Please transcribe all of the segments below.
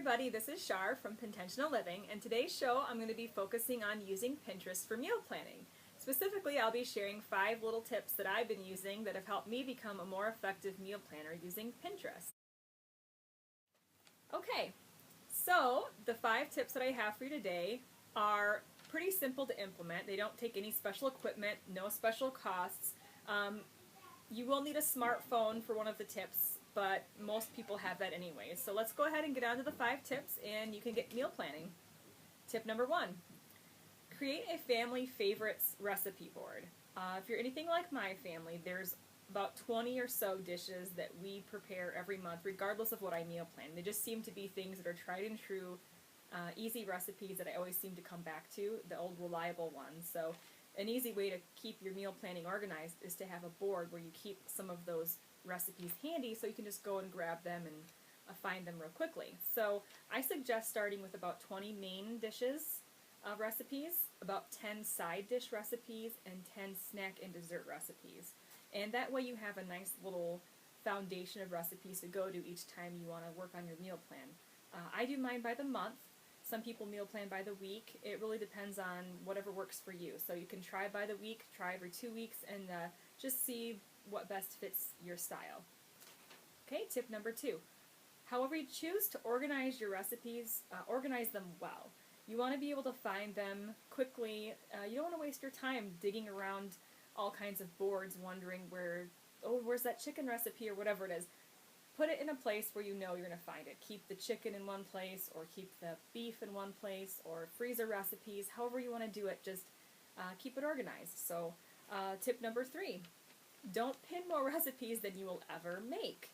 everybody, this is Shar from Pintentional Living, and today's show I'm going to be focusing on using Pinterest for meal planning. Specifically, I'll be sharing 5 little tips that I've been using that have helped me become a more effective meal planner using Pinterest. Okay, so the 5 tips that I have for you today are pretty simple to implement. They don't take any special equipment, no special costs. You will need a smartphone for one of the tips, but most people have that anyway. So let's go ahead and get on to the 5 tips and you can get meal planning. Tip number 1, create a family favorites recipe board. If you're anything like my family, there's about 20 or so dishes that we prepare every month, regardless of what I meal plan. They just seem to be things that are tried and true, easy recipes that I always seem to come back to, the old reliable ones. So an easy way to keep your meal planning organized is to have a board where you keep some of those recipes handy so you can just go and grab them and find them real quickly. So I suggest starting with about 20 main dishes recipes, about 10 side dish recipes, and 10 snack and dessert recipes. And that way you have a nice little foundation of recipes to go to each time you want to work on your meal plan. I do mine by the month. Some people meal plan by the week. It really depends on whatever works for you. So you can try by the week, try every 2 weeks, and just see what best fits your style. Okay, tip number 2. However you choose to organize your recipes, organize them well. You want to be able to find them quickly. You don't want to waste your time digging around all kinds of boards wondering where's that chicken recipe or whatever it is. Put it in a place where you know you're going to find it. Keep the chicken in one place, or keep the beef in one place, or freezer recipes, however you want to do it, just keep it organized. So tip number 3, don't pin more recipes than you will ever make.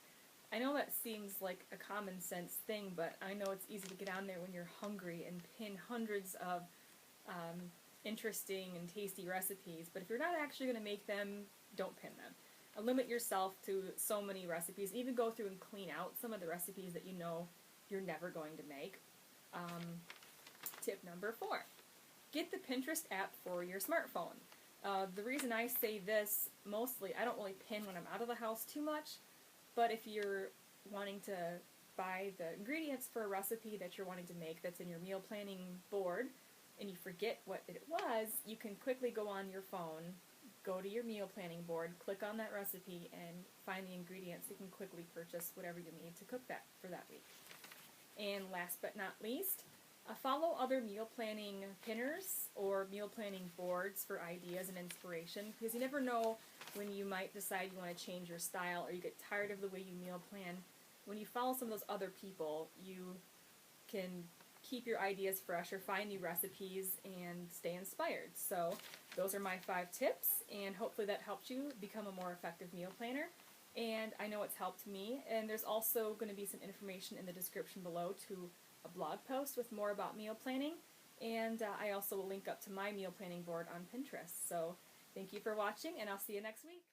I know that seems like a common sense thing, but I know it's easy to get on there when you're hungry and pin hundreds of interesting and tasty recipes, but if you're not actually going to make them, don't pin them. Limit yourself to so many recipes. Even go through and clean out some of the recipes that you know you're never going to make. Tip number 4, get the Pinterest app for your smartphone. The reason I say this, mostly, I don't really pin when I'm out of the house too much, but if you're wanting to buy the ingredients for a recipe that you're wanting to make that's in your meal planning board, and you forget what it was, you can quickly go on your phone, go to your meal planning board, click on that recipe, and find the ingredients. You can quickly purchase whatever you need to cook that for that week. And last but not least, follow other meal planning pinners or meal planning boards for ideas and inspiration, because you never know when you might decide you want to change your style or you get tired of the way you meal plan. When you follow some of those other people, you can keep your ideas fresh or find new recipes and stay inspired. So those are my 5 tips, and hopefully that helps you become a more effective meal planner. And I know it's helped me, and there's also going to be some information in the description below to a blog post with more about meal planning, and I also will link up to my meal planning board on Pinterest. So thank you for watching, and I'll see you next week.